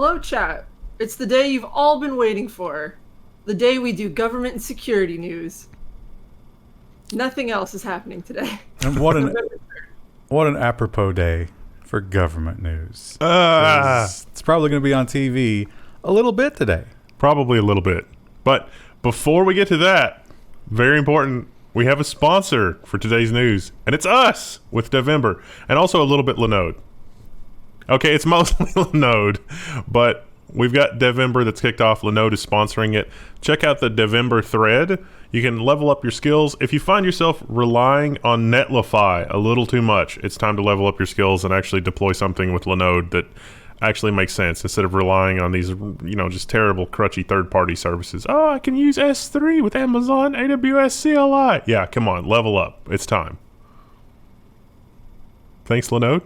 Hello, chat. It's the day you've all been waiting for. The day we do government and security news. Nothing else is happening today. And what an apropos day for government news. It's probably going to be on TV a little bit today. Probably a little bit. But before we get to that, very important, we have a sponsor for today's news. And it's us with Devember. And also a little bit Linode. Okay, it's mostly Linode, but we've got Devember that's kicked off. Linode is sponsoring it. Check out the Devember thread. You can level up your skills. If you find yourself relying on Netlify a little too much, it's time to level up your skills and actually deploy something with Linode that actually makes sense instead of relying on these, just terrible, crutchy third-party services. Oh, I can use S3 with Amazon AWS CLI. Yeah, come on, level up. It's time. Thanks, Linode.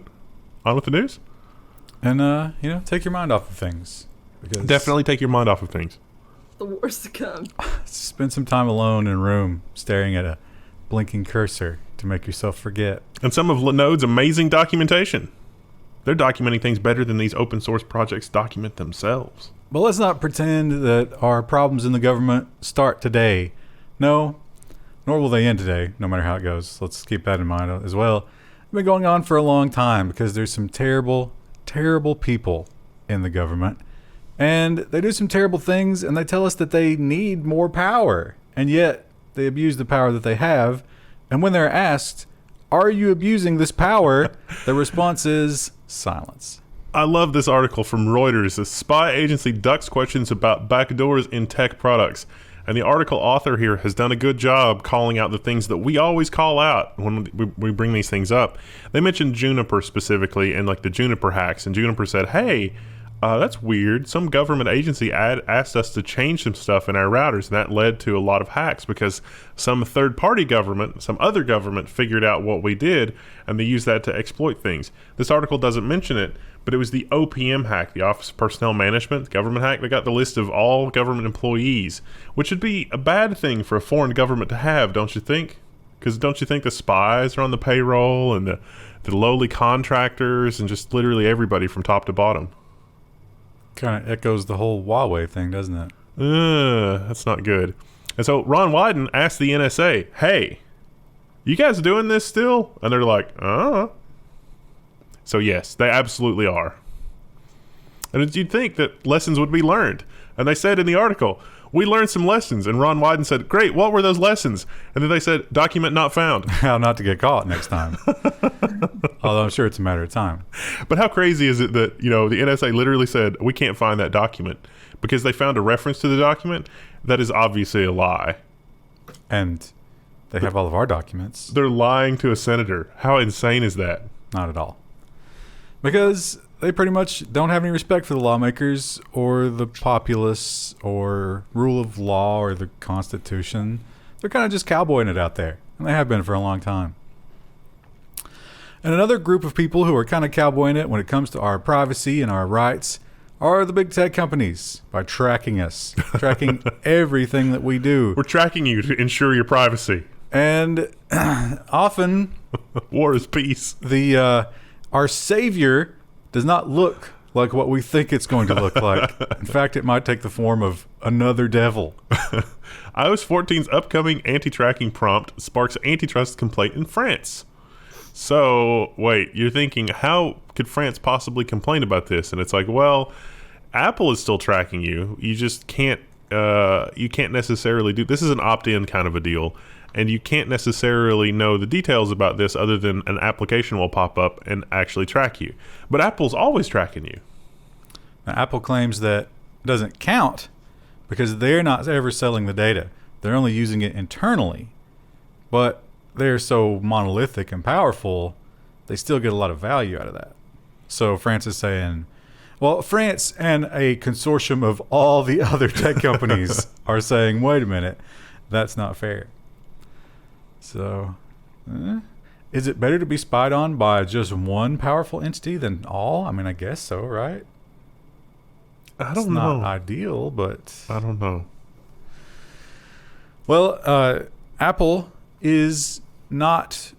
On with the news. And, take your mind off of things. Because definitely take your mind off of things. The worst to come. Spend some time alone in a room staring at a blinking cursor to make yourself forget. And some of Linode's amazing documentation. They're documenting things better than these open source projects document themselves. But let's not pretend that our problems in the government start today. No, nor will they end today, no matter how it goes. Let's keep that in mind as well. It's been going on for a long time because there's some terrible people in the government. And they do some terrible things, and they tell us that they need more power. And yet, they abuse the power that they have. And when they're asked, are you abusing this power? The response is silence. I love this article from Reuters. A spy agency ducks questions about backdoors in tech products. And the article author here has done a good job calling out the things that we always call out when we bring these things up. They mentioned Juniper specifically and like the Juniper hacks. And Juniper said, hey, that's weird. Some government agency asked us to change some stuff in our routers, and that led to a lot of hacks because some third-party government, some other government figured out what we did, and they used that to exploit things. This article doesn't mention it, but it was the OPM hack, the Office of Personnel Management government hack. They got the list of all government employees, which would be a bad thing for a foreign government to have, don't you think? Because don't you think the spies are on the payroll and the lowly contractors and just literally everybody from top to bottom? Kind of echoes the whole Huawei thing, doesn't it? That's not good. And so Ron Wyden asked the NSA, hey, you guys doing this still? And they're like, So yes, they absolutely are. And you'd think that lessons would be learned. And they said in the article, we learned some lessons. And Ron Wyden said, great, what were those lessons? And then they said, document not found. How not to get caught next time. Although I'm sure it's a matter of time. But how crazy is it that, the NSA literally said, we can't find that document because they found a reference to the document that is obviously a lie. And they have all of our documents. They're lying to a senator. How insane is that? Not at all. Because they pretty much don't have any respect for the lawmakers or the populace or rule of law or the Constitution. They're kind of just cowboying it out there. And they have been for a long time. And another group of people who are kind of cowboying it when it comes to our privacy and our rights are the big tech companies by tracking us, tracking everything that we do. We're tracking you to ensure your privacy. And often, war is peace. Our savior does not look like what we think it's going to look like. In fact, it might take the form of another devil. iOS 14's upcoming anti-tracking prompt sparks antitrust complaint in France. So, wait, you're thinking, how could France possibly complain about this? And it's like, well, Apple is still tracking you. You just can't, you can't necessarily do, this is an opt-in kind of a deal. And you can't necessarily know the details about this other than an application will pop up and actually track you. But Apple's always tracking you. Now, Apple claims that it doesn't count because they're not ever selling the data. They're only using it internally. But they're so monolithic and powerful, they still get a lot of value out of that. So France is saying, well, France and a consortium of all the other tech companies are saying, wait a minute, that's not fair. So, is it better to be spied on by just one powerful entity than all? I mean, I guess so, right? I don't know. It's not ideal, but I don't know. Well, Apple is not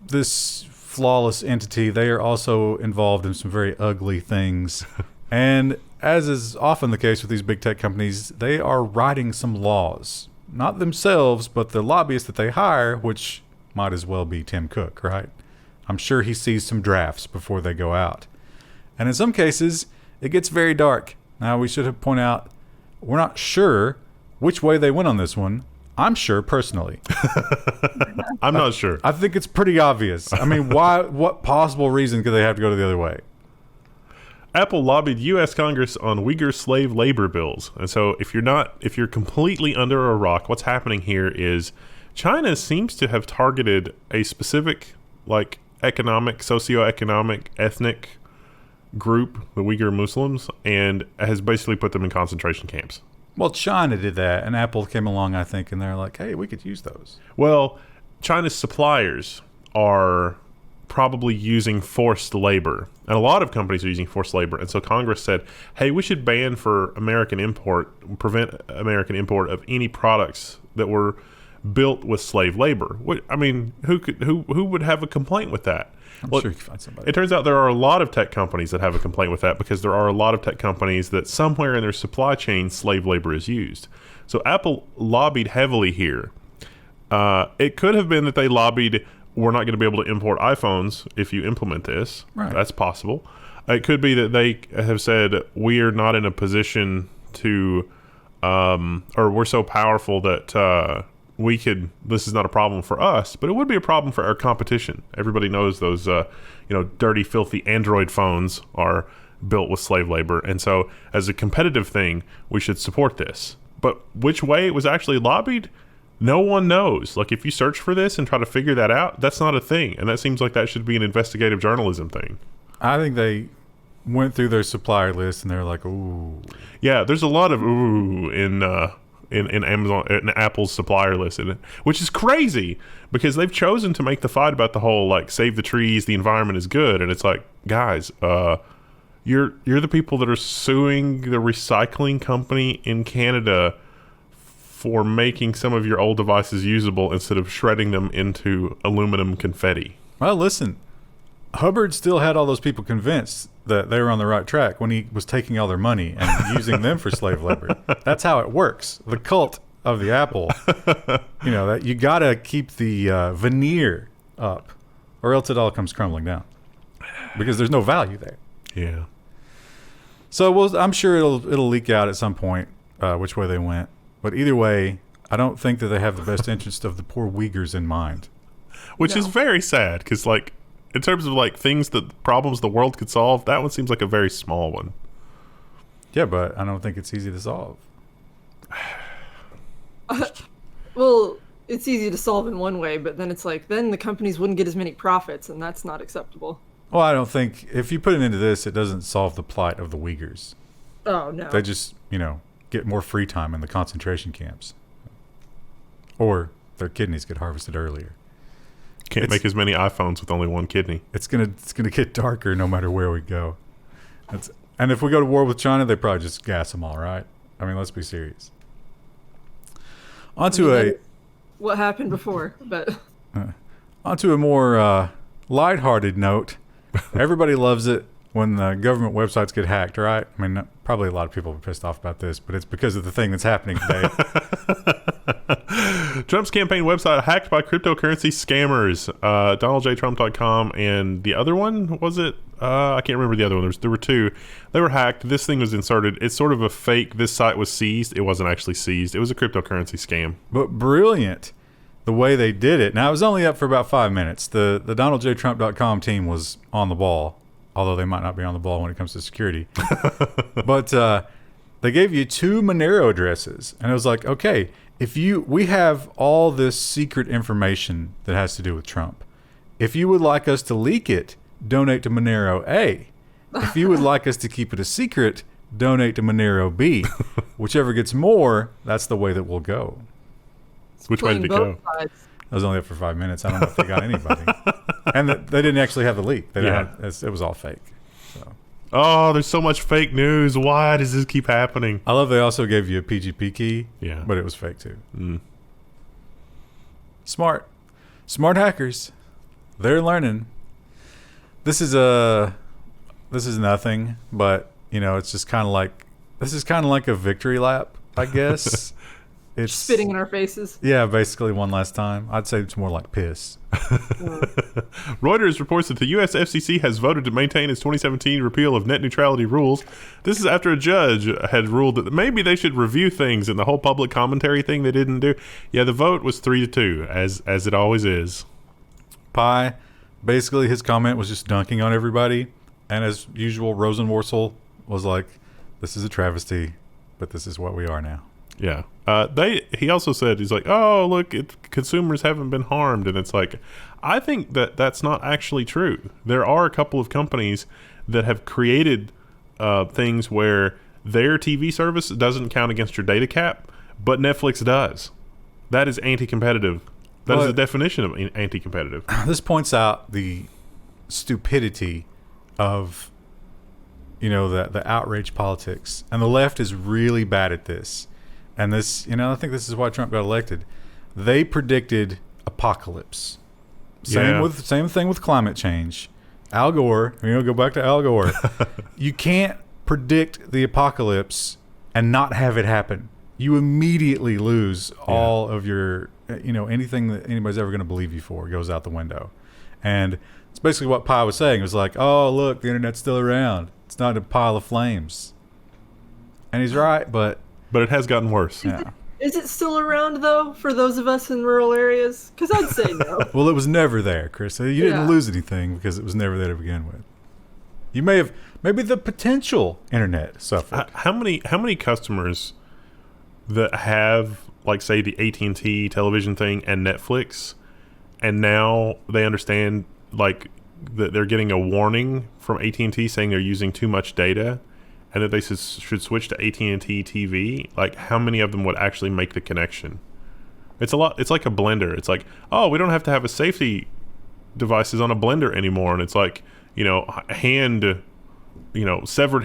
this flawless entity. They are also involved in some very ugly things And as is often the case with these big tech companies, they are writing some laws. Not themselves, but the lobbyists that they hire, which might as well be Tim Cook, right? I'm sure he sees some drafts before they go out. And in some cases, it gets very dark. Now, we should have pointed out, we're not sure which way they went on this one. I'm sure, personally. I'm not sure. I think it's pretty obvious. I mean, why? What possible reason could they have to go to the other way? Apple lobbied U.S. Congress on Uighur slave labor bills. And so if you're completely under a rock, what's happening here is China seems to have targeted a specific, like, economic, socioeconomic, ethnic group, the Uighur Muslims, and has basically put them in concentration camps. Well, China did that, and Apple came along, I think, and they're like, hey, we could use those. Well, China's suppliers are probably using forced labor, and a lot of companies are using forced labor, and so Congress said, hey, we should ban for prevent American import of any products that were built with slave labor. I mean, who would have a complaint with that? I'm sure you can find somebody. It turns out there are a lot of tech companies that have a complaint with that, because there are a lot of tech companies that somewhere in their supply chain slave labor is used. So Apple lobbied heavily here. It could have been that they lobbied, we're not going to be able to import iPhones if you implement this. Right. That's possible. It could be that they have said, we are not in a position to, or we're so powerful that this is not a problem for us, but it would be a problem for our competition. Everybody knows those, dirty, filthy Android phones are built with slave labor. And so as a competitive thing, we should support this. But which way it was actually lobbied, no one knows. Like, if you search for this and try to figure that out, that's not a thing. And that seems like that should be an investigative journalism thing. I think they went through their supplier list and they're like, ooh. Yeah, there's a lot of ooh in Amazon, in Apple's supplier list, which is crazy, because they've chosen to make the fight about the whole, like, save the trees, the environment is good. And it's like, guys, you're the people that are suing the recycling company in Canada for making some of your old devices usable instead of shredding them into aluminum confetti. Well, listen, Hubbard still had all those people convinced that they were on the right track when he was taking all their money and using them for slave labor. That's how it works. The cult of the Apple. That you got to keep the veneer up, or else it all comes crumbling down, because there's no value there. Yeah. So I'm sure it'll leak out at some point which way they went. But either way, I don't think that they have the best interest of the poor Uyghurs in mind. Which is very sad, because, like, in terms of, like, problems the world could solve, that one seems like a very small one. Yeah, but I don't think it's easy to solve. Well, it's easy to solve in one way, but then it's like, then the companies wouldn't get as many profits, and that's not acceptable. Well, I don't think, if you put it into this, it doesn't solve the plight of the Uyghurs. Oh, no. They just, get more free time in the concentration camps. Or their kidneys get harvested earlier. Can't make as many iPhones with only one kidney. It's gonna get darker no matter where we go. And if we go to war with China, they probably just gas them all, right? I mean, let's be serious. What happened before, but onto a more lighthearted note. Everybody loves it when the government websites get hacked, right? I mean, probably a lot of people are pissed off about this, but it's because of the thing that's happening today. Trump's campaign website hacked by cryptocurrency scammers. DonaldJTrump.com, and the other one, was it? I can't remember the other one. There were two. They were hacked. This thing was inserted. It's sort of a fake. This site was seized. It wasn't actually seized. It was a cryptocurrency scam. But brilliant the way they did it. Now, it was only up for about 5 minutes. The DonaldJTrump.com team was on the ball, although they might not be on the ball when it comes to security. But they gave you 2 Monero addresses, and it was like, okay, we have all this secret information that has to do with Trump. If you would like us to leak it, donate to Monero A. If you would like us to keep it a secret, donate to Monero B. Whichever gets more, that's the way that we'll go. Which way did it go? I was only up for 5 minutes. I don't know if they got anybody. And they didn't actually have the leak. It was all fake. So. Oh, there's so much fake news. Why does this keep happening? I love they also gave you a PGP key. Yeah. But it was fake too. Smart hackers. They're learning. This is nothing, but it's just kind of like, this is kind of like a victory lap, I guess. It's Spitting in our faces. Yeah, basically one last time. I'd say it's more like piss. Reuters reports that the U.S. FCC has voted to maintain its 2017 repeal of net neutrality rules. This is after a judge had ruled that maybe they should review things, and the whole public commentary thing they didn't do. Yeah, the vote was 3-2, as it always is. Pi, basically his comment was just dunking on everybody. And as usual, Rosenworcel was like, this is a travesty, but this is what we are now. Yeah. He also said, he's like, oh, look, consumers haven't been harmed. And it's like, I think that that's not actually true. There are a couple of companies that have created things where their TV service doesn't count against your data cap, but Netflix does. That is anti-competitive. That is the definition of anti-competitive. This points out the stupidity of, the outrage politics. And the left is really bad at this. And this, I think this is why Trump got elected. They predicted apocalypse. Same thing with climate change. Al Gore, go back to Al Gore. You can't predict the apocalypse and not have it happen. You immediately lose all of your, anything that anybody's ever going to believe you for goes out the window. And it's basically what Pi was saying. It was like, oh, look, the internet's still around. It's not a pile of flames. And he's right, but it has gotten worse. Yeah. Is it still around, though, for those of us in rural areas? Because I'd say no. Well, it was never there, Chris. You didn't lose anything because it was never there to begin with. You maybe the potential internet suffered. How many customers that have, like, say, the AT&T television thing and Netflix, and now they understand, like, that they're getting a warning from AT&T saying they're using too much data, and that they should switch to AT&T TV, like, how many of them would actually make the connection? It's a lot. It's like a blender. It's like, oh, we don't have to have a safety devices on a blender anymore. And it's like, severed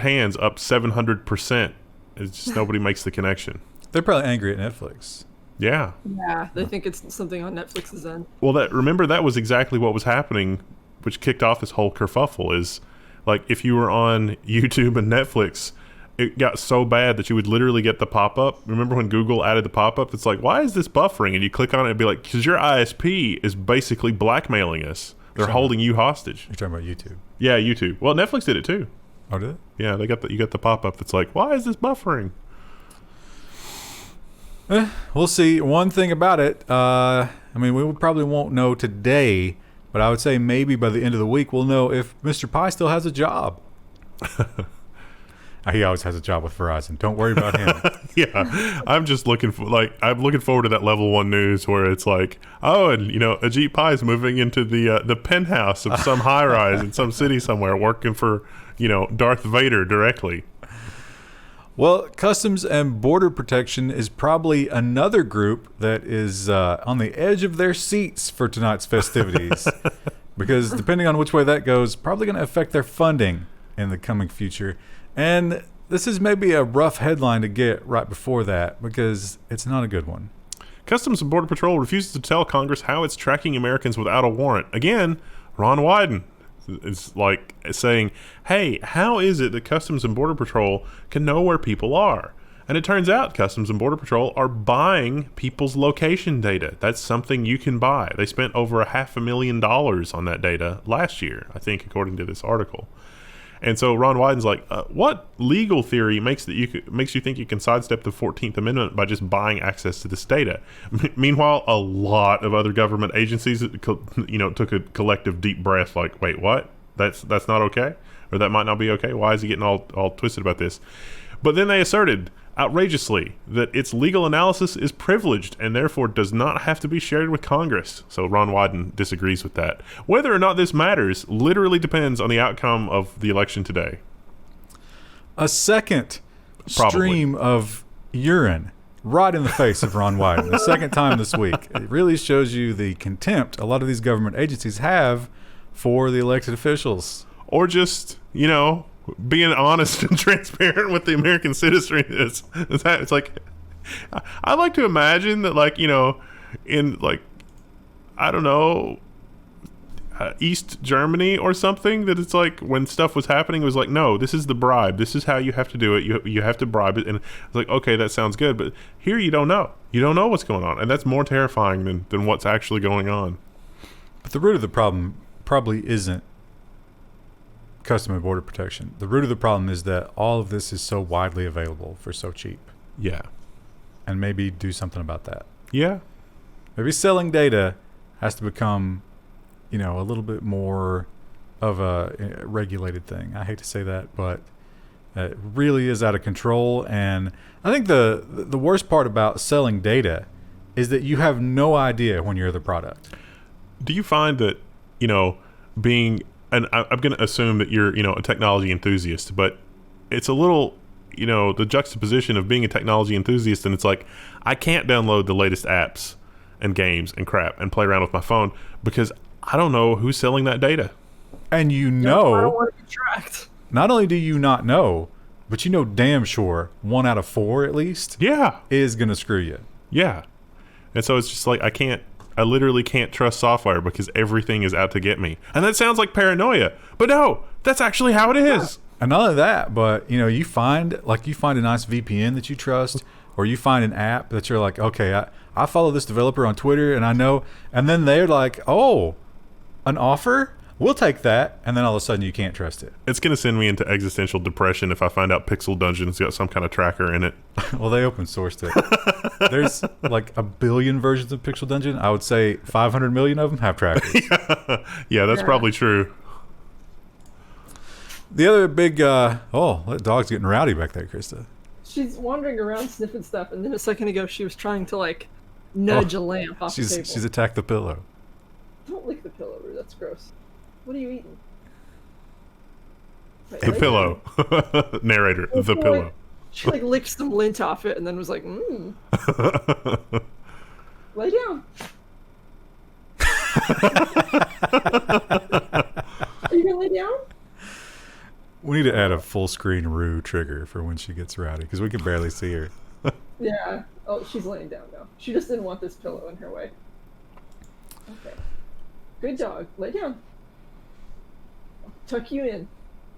hands up 700%. It's just nobody makes the connection. They're probably angry at Netflix. Yeah. Yeah, they think it's something on Netflix's end. Well, remember that was exactly what was happening, which kicked off this whole kerfuffle is, like, if you were on YouTube and Netflix, it got so bad that you would literally get the pop-up. Remember when Google added the pop-up? It's like, why is this buffering? And you click on it and be like, because your ISP is basically blackmailing us. They're holding you hostage. You're talking about YouTube. Yeah, YouTube. Well, Netflix did it too. Oh, did it? Yeah, you got the pop-up that's like, why is this buffering? We'll see. One thing about it, we probably won't know today, but I would say maybe by the end of the week we'll know if Mr. Pi still has a job. He always has a job with Verizon. Don't worry about him. Yeah, I'm just looking forward to that Level 1 news where it's like, oh, and Ajit Pai is moving into the penthouse of some high rise in some city somewhere, working for Darth Vader directly. Well, Customs and Border Protection is probably another group that is on the edge of their seats for tonight's festivities. Because depending on which way that goes, probably going to affect their funding in the coming future. And this is maybe a rough headline to get right before that because it's not a good one. Customs and Border Patrol refuses to tell Congress how it's tracking Americans without a warrant. Again, Ron Wyden is like saying, hey, how is it that Customs and Border Patrol can know where people are? And it turns out Customs and Border Patrol are buying people's location data. That's something you can buy. They spent over $500,000 on that data last year, I think, according to this article. And so Ron Wyden's like, what legal theory makes you think you can sidestep the 14th Amendment by just buying access to this data? Meanwhile, a lot of other government agencies, took a collective deep breath, like, wait, what? That's not okay, or that might not be okay. Why is he getting all twisted about this? But then they asserted outrageously that its legal analysis is privileged and therefore does not have to be shared with Congress. So Ron Wyden disagrees with that. Whether or not this matters literally depends on the outcome of the election today. A second stream of urine right in the face of Ron Wyden, the second time this week. It really shows you the contempt a lot of these government agencies have for the elected officials. Or just, being honest and transparent with the American citizenry. It's like, I like to imagine that, like, in, like, I don't know, East Germany or something, that it's like when stuff was happening, it was like, no, this is the bribe. This is how you have to do it. You have to bribe it. And it's like, okay, that sounds good. But here you don't know. You don't know what's going on. And that's more terrifying than what's actually going on. But the root of the problem probably isn't Customs and Border Protection. The root of the problem is that all of this is so widely available for so cheap. Yeah. And maybe do something about that. Yeah. Maybe selling data has to become, a little bit more of a regulated thing. I hate to say that, but it really is out of control. And I think the worst part about selling data is that you have no idea when you're the product. Do you find that, being, and I'm going to assume that you're, a technology enthusiast, but it's a little, the juxtaposition of being a technology enthusiast, and it's like, I can't download the latest apps and games and crap and play around with my phone because I don't know who's selling that data. And I don't want to be tracked. Not only do you not know, but you know damn sure 1 out of 4 at least is going to screw you. Yeah. And so it's just like, I literally can't trust software because everything is out to get me. And that sounds like paranoia, but no, that's actually how it is. And none of that, but you find a nice VPN that you trust, or you find an app that you're like, okay, I follow this developer on Twitter and I know, and then they're like, oh, an offer? We'll take that. And then all of a sudden you can't trust it. It's going to send me into existential depression if I find out Pixel Dungeon's got some kind of tracker in it. Well, they open sourced it. There's like 1 billion versions of Pixel Dungeon. I would say 500 million of them have trackers. Yeah, that's probably true. The other big, that dog's getting rowdy back there, Krista. She's wandering around sniffing stuff, and then a second ago she was trying to nudge a lamp off the table. She's attacked the pillow. Don't lick the pillow, Rue. That's gross. What are you eating? The pillow. Narrator, the pillow. She licked some lint off it and then was like, lay down. Are you gonna lay down? We need to add a full screen Rue trigger for when she gets rowdy, because we can barely see her. Yeah. Oh, she's laying down now. She just didn't want this pillow in her way. Okay. Good dog. Lay down. I'll tuck you in.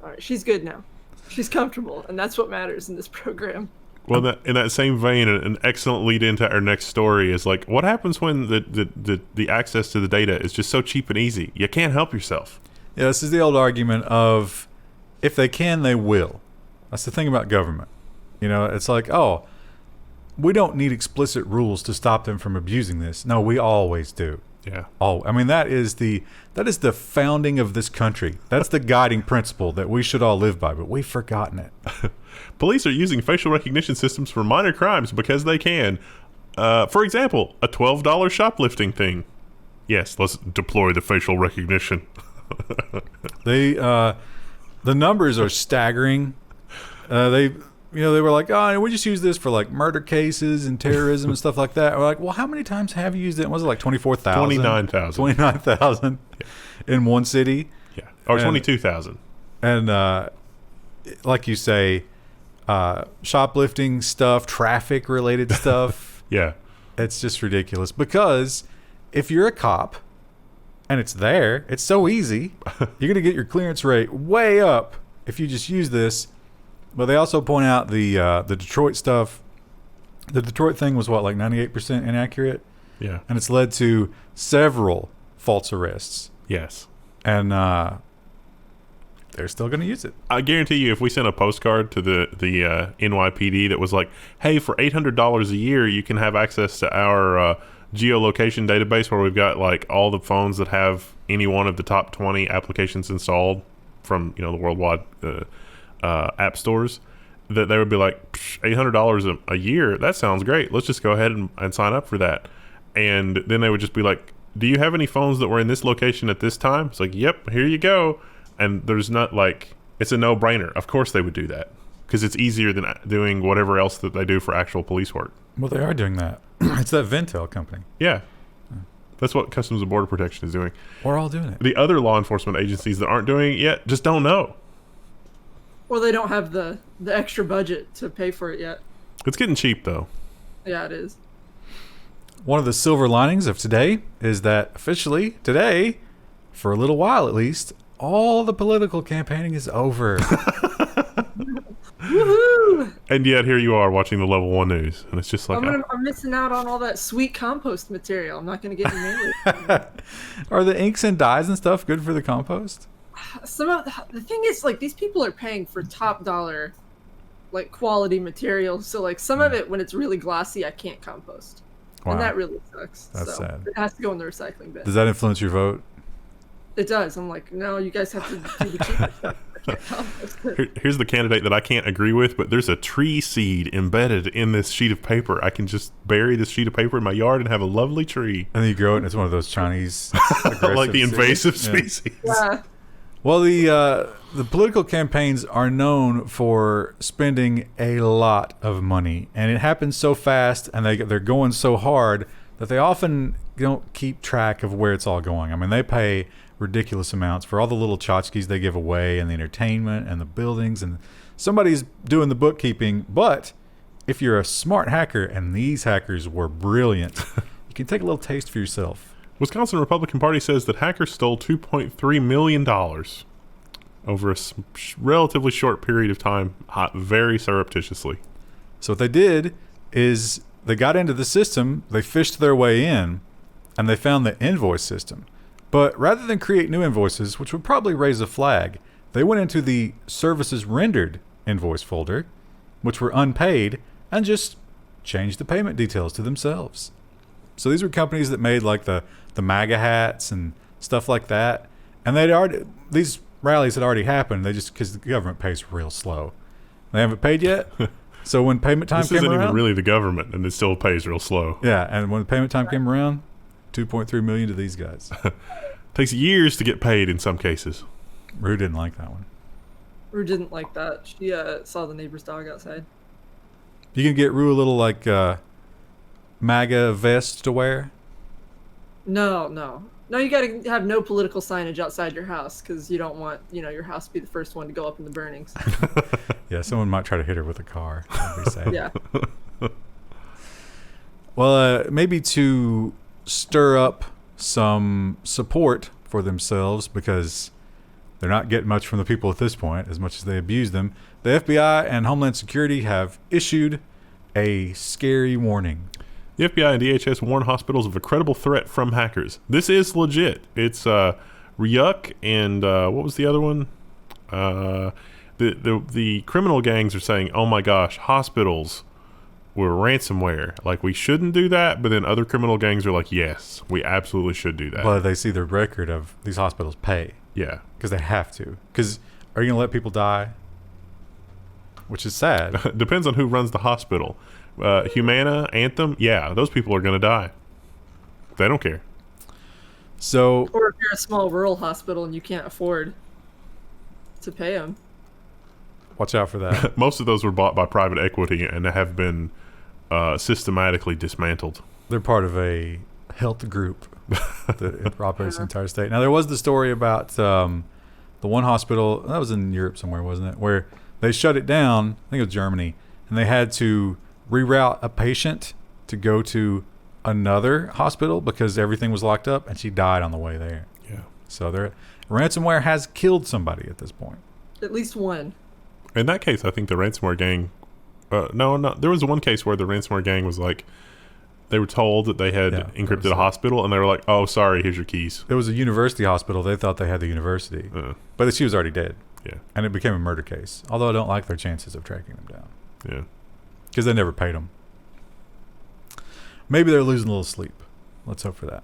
All right. She's good now. She's comfortable, and that's what matters in this program. Well, in that same vein, an excellent lead into our next story is like, what happens when the access to the data is just so cheap and easy? You can't help yourself. Yeah, this is the old argument of, if they can, they will. That's the thing about government. It's like, oh, we don't need explicit rules to stop them from abusing this. No, we always do. Yeah. Oh, I mean, that is the founding of this country. That's the guiding principle that we should all live by, but we've forgotten it. Police are using facial recognition systems for minor crimes because they can. For example, a $12 shoplifting thing. Yes, let's deploy the facial recognition. The numbers are staggering. They were like, oh, we just use this for murder cases and terrorism and stuff like that. We're like, well, how many times have you used it? Was it 24,000? 29,000. 29,000 in one city. Yeah. Or 22,000. And like you say, shoplifting stuff, traffic related stuff. Yeah. It's just ridiculous, because if you're a cop and it's there, it's so easy. You're going to get your clearance rate way up if you just use this. But they also point out the Detroit stuff. The Detroit thing was 98% inaccurate? Yeah. And it's led to several false arrests. Yes. And they're still going to use it. I guarantee you, if we sent a postcard to the NYPD that was like, hey, for $800 a year, you can have access to our geolocation database where we've got all the phones that have any one of the top 20 applications installed from the worldwide app stores, that they would be like, $800 a year, that sounds great, let's just go ahead and sign up for that. And then they would just be like, do you have any phones that were in this location at this time? It's like, yep, here you go. And there's not it's a no-brainer. Of course they would do that, because it's easier than doing whatever else that they do for actual police work. Well, they are doing that. It's that Ventel company. Yeah. That's what Customs and Border Protection is doing. We're all doing it. The other law enforcement agencies that aren't doing it yet just don't know. Or they don't have the extra budget to pay for it yet. It's getting cheap, though. Yeah, it is. One of the silver linings of today is that officially today, for a little while at least, all the political campaigning is over. Woohoo! And yet here you are watching the Level 1 news, and it's just like I'm missing out on all that sweet compost material. I'm not going to get any mail. Are the inks and dyes and stuff good for the compost? The thing is, like, these people are paying for top dollar, like, quality material. So, like, some of it, when it's really glossy, I can't compost. Wow. And that really sucks. That's so sad. It has to go in the recycling bin. Does that influence your vote? It does. I'm like, no, you guys have to do the cheaper stuff. I can't compost it. here's the candidate that I can't agree with, but there's a tree seed embedded in this sheet of paper. I can just bury this sheet of paper in my yard and have a lovely tree. And then you grow it, and it's one of those Chinese Like the invasive seeds. species. Yeah. Well, the political campaigns are known for spending a lot of money, and it happens so fast, and they're going so hard that they often don't keep track of where it's all going. I mean, they pay ridiculous amounts for all the little tchotchkes they give away, and the entertainment, and the buildings, and somebody's doing the bookkeeping. But if you're a smart hacker, and these hackers were brilliant, you can take a little taste for yourself. Wisconsin Republican Party says that hackers stole $2.3 million over a relatively short period of time, very surreptitiously. So what they did is they got into the system, they fished their way in, and they found the invoice system. But rather than create new invoices, which would probably raise a flag, they went into the services rendered invoice folder, which were unpaid, and just changed the payment details to themselves. So these were companies that made like the MAGA hats and stuff like that. And these rallies had already happened. They just, because the government pays real slow. They haven't paid yet. So when payment time This came isn't around, even really the government, and it still pays real slow. yeah, and when the payment time came around, 2.3 million to these guys. Takes years to get paid in some cases. Rue didn't like that one. Rue didn't like that. She saw the neighbor's dog outside. You can get Rue a little like MAGA vest to wear. No, you got to have no political signage outside your house because you don't want your house to be the first one to go up in the burnings. Yeah, someone might try to hit her with a car. That'd be safe. Yeah. Well, maybe to stir up some support for themselves, because they're not getting much from the people at this point, as much as they abuse them, the FBI and Homeland Security have issued a scary warning. The FBI and DHS warn hospitals of a credible threat from hackers. This is legit. It's Ryuk and what was the other one? The criminal gangs are saying, "Oh my gosh, hospitals were ransomware. Like, we shouldn't do that." But then other criminal gangs are like, "Yes, we absolutely should do that." But they see the record of these hospitals pay. Yeah, because they have to. Because are you going to let people die? Which is sad. Depends on who runs the hospital. Humana, Anthem, yeah, those people are going to die. They don't care. So, or if you're a small rural hospital and you can't afford to pay them, watch out for that. Most of those were bought by private equity and have been systematically dismantled. They're part of a health group that operates the entire state. Now, there was the story about the one hospital, that was in Europe somewhere, wasn't it? Where they shut it down, I think it was Germany, and they had to reroute a patient to go to another hospital because everything was locked up, and she died on the way there. Yeah. So ransomware has killed somebody at this point. At least one. In that case, I think the ransomware gang... no, there was one case where the ransomware gang was like... They were told that they had encrypted a hospital, and they were like, "Oh, sorry, here's your keys." It was a university hospital. They thought they had the university. But she was already dead. Yeah. And it became a murder case. Although I don't like their chances of tracking them down. Yeah. Because they never paid them. Maybe they're losing a little sleep. Let's hope for that.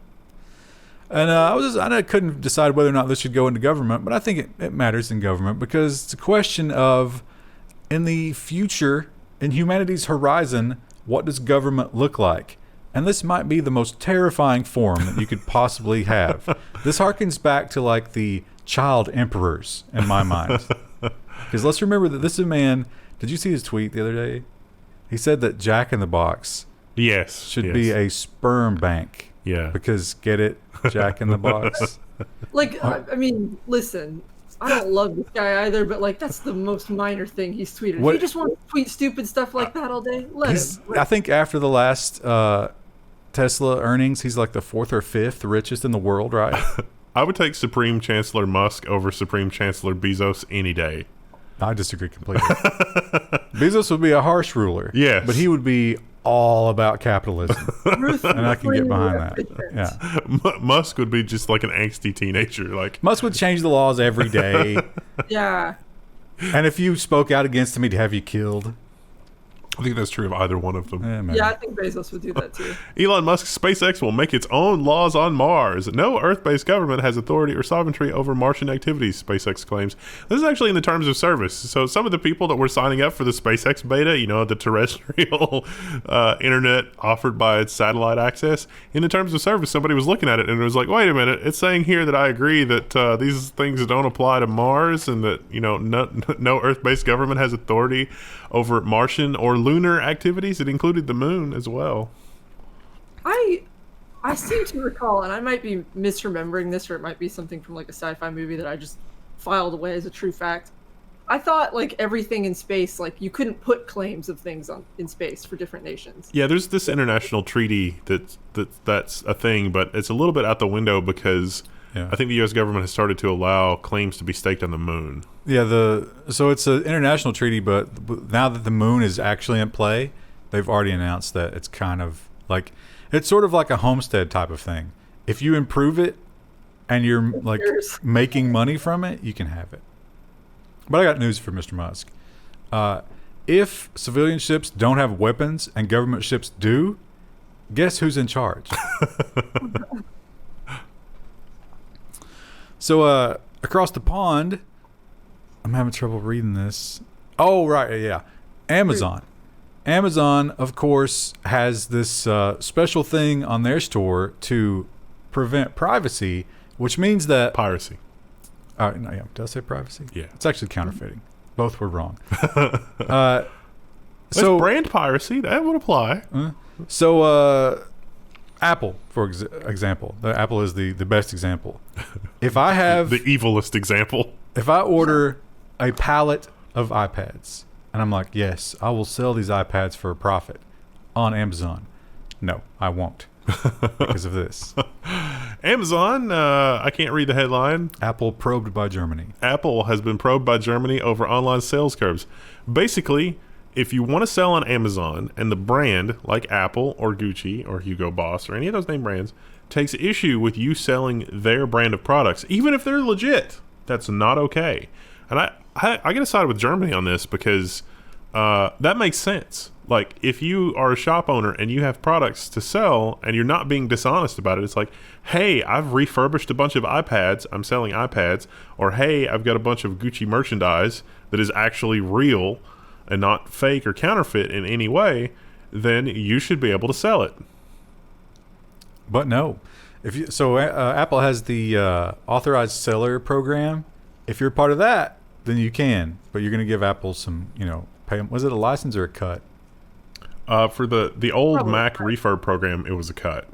And I couldn't decide whether or not this should go into government, but I think it matters in government because it's a question of, in the future, in humanity's horizon, what does government look like? And this might be the most terrifying form that you could possibly have. This harkens back to like the child emperors in my mind. Because let's remember that this is a man. Did you see his tweet the other day? He said that Jack in the Box should be a sperm bank. Yeah. Because get it? Jack in the Box. Like, I mean, listen, I don't love this guy either, but like that's the most minor thing he's tweeted. If he just wants to tweet stupid stuff like that all day, let him. I think after the last Tesla earnings, he's like the 4th or 5th richest in the world, right? I would take Supreme Chancellor Musk over Supreme Chancellor Bezos any day. I disagree completely. Bezos would be a harsh ruler. Yes. But he would be all about capitalism. And I can get behind that. Yeah. Musk would be just like an angsty teenager. Like Musk would change the laws every day. Yeah. And if you spoke out against him, he'd have you killed. I think that's true of either one of them. Yeah, I think Bezos would do that too. Elon Musk's SpaceX will make its own laws on Mars. No Earth-based government has authority or sovereignty over Martian activities, SpaceX claims. This is actually in the terms of service. So some of the people that were signing up for the SpaceX beta, you know, the terrestrial internet offered by its satellite access, in the terms of service, somebody was looking at it and it was like, wait a minute, it's saying here that I agree that these things don't apply to Mars and that, you know, no Earth-based government has authority over Martian or lunar activities. It included the moon as well. I seem to recall, and I might be misremembering this, or it might be something from like a sci-fi movie that I just filed away as a true fact. I thought like everything in space, like you couldn't put claims of things in space for different nations. Yeah, there's this international treaty that's a thing, but it's a little bit out the window because I think the U.S. government has started to allow claims to be staked on the moon. Yeah, so it's an international treaty, but now that the moon is actually in play, they've already announced that it's kind of like, it's sort of like a homestead type of thing. If you improve it and you're like making money from it, you can have it. But I got news for Mr. Musk. If civilian ships don't have weapons and government ships do, guess who's in charge? So across the pond, I'm having trouble reading this. Oh, right, yeah. Amazon. Amazon, of course, has this special thing on their store to prevent privacy, which means that... Piracy. No, yeah. Did I say privacy? Yeah. It's actually counterfeiting. Both were wrong. So brand piracy, that would apply. So Apple, for example. Apple is the best example. If I have... the evilest example. If I order a pallet of iPads, and I'm like, yes, I will sell these iPads for a profit on Amazon. No, I won't. Because of this. Amazon, I can't read the headline. Apple probed by Germany. Apple has been probed by Germany over online sales curbs. Basically, if you want to sell on Amazon and the brand, like Apple or Gucci or Hugo Boss or any of those name brands, takes issue with you selling their brand of products, even if they're legit, that's not okay. And I got to side with Germany on this because that makes sense. Like, if you are a shop owner and you have products to sell and you're not being dishonest about it, it's like, hey, I've refurbished a bunch of iPads, I'm selling iPads, or hey, I've got a bunch of Gucci merchandise that is actually real and not fake or counterfeit in any way, then you should be able to sell it. But no. Apple has the authorized seller program. If you're part of that, then you can. But you're going to give Apple some, pay them. Was it a license or a cut? For the old Mac refurb program, it was a cut.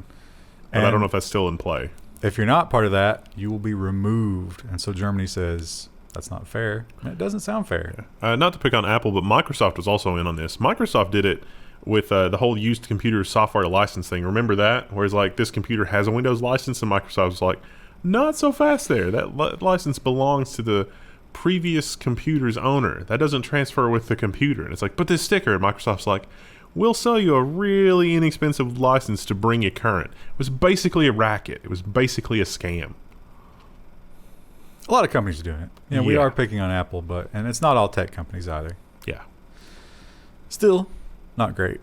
But I don't know if that's still in play. If you're not part of that, you will be removed. And so Germany says, that's not fair. And it doesn't sound fair. Not to pick on Apple, but Microsoft was also in on this. Microsoft did it with the whole used computer software license thing. Remember that? Whereas like this computer has a Windows license and Microsoft was like, not so fast there. That license belongs to the previous computer's owner. That doesn't transfer with the computer. And it's like, but this sticker, and Microsoft's like, we'll sell you a really inexpensive license to bring you current. It was basically a racket. It was basically a scam. A lot of companies are doing it. We are picking on Apple, and it's not all tech companies either. Yeah. Still, not great.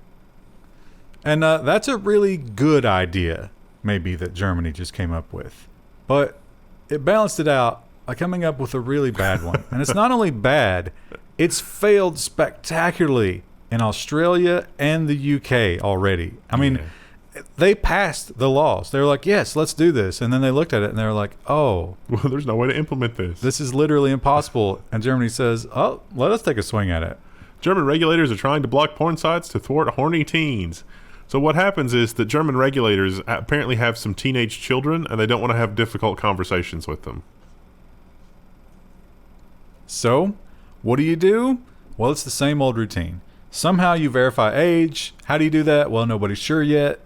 And that's a really good idea, maybe, that Germany just came up with. But it balanced it out by coming up with a really bad one. And it's not only bad, it's failed spectacularly in Australia and the UK already. I mean, they passed the laws. They were like, yes, let's do this. And then they looked at it and they were like, oh. Well, there's no way to implement this. This is literally impossible. And Germany says, oh, let us take a swing at it. German regulators are trying to block porn sites to thwart horny teens. So what happens is that German regulators apparently have some teenage children and they don't want to have difficult conversations with them. So, what do? Well, it's the same old routine. Somehow you verify age. How do you do that? Well, nobody's sure yet.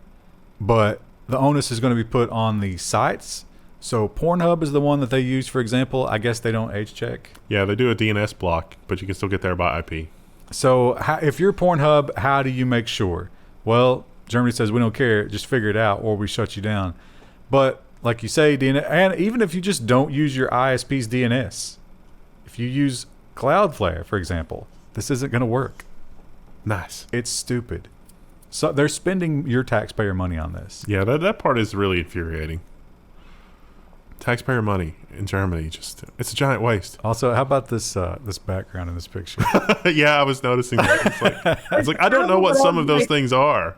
But the onus is going to be put on the sites. So Pornhub is the one that they use, for example. I guess they don't age check. Yeah, they do a DNS block, but you can still get there by IP. So if you're Pornhub, how do you make sure? Well, Germany says we don't care. Just figure it out or we shut you down. But like you say, DNS, and even if you just don't use your ISP's DNS, if you use Cloudflare, for example, this isn't going to work. Nice. It's stupid. So they're spending your taxpayer money on this. Yeah, that part is really infuriating. Taxpayer money in Germany, it's a giant waste. Also, how about this this background in this picture? Yeah, I was noticing that. It's like I don't know what some of those things are.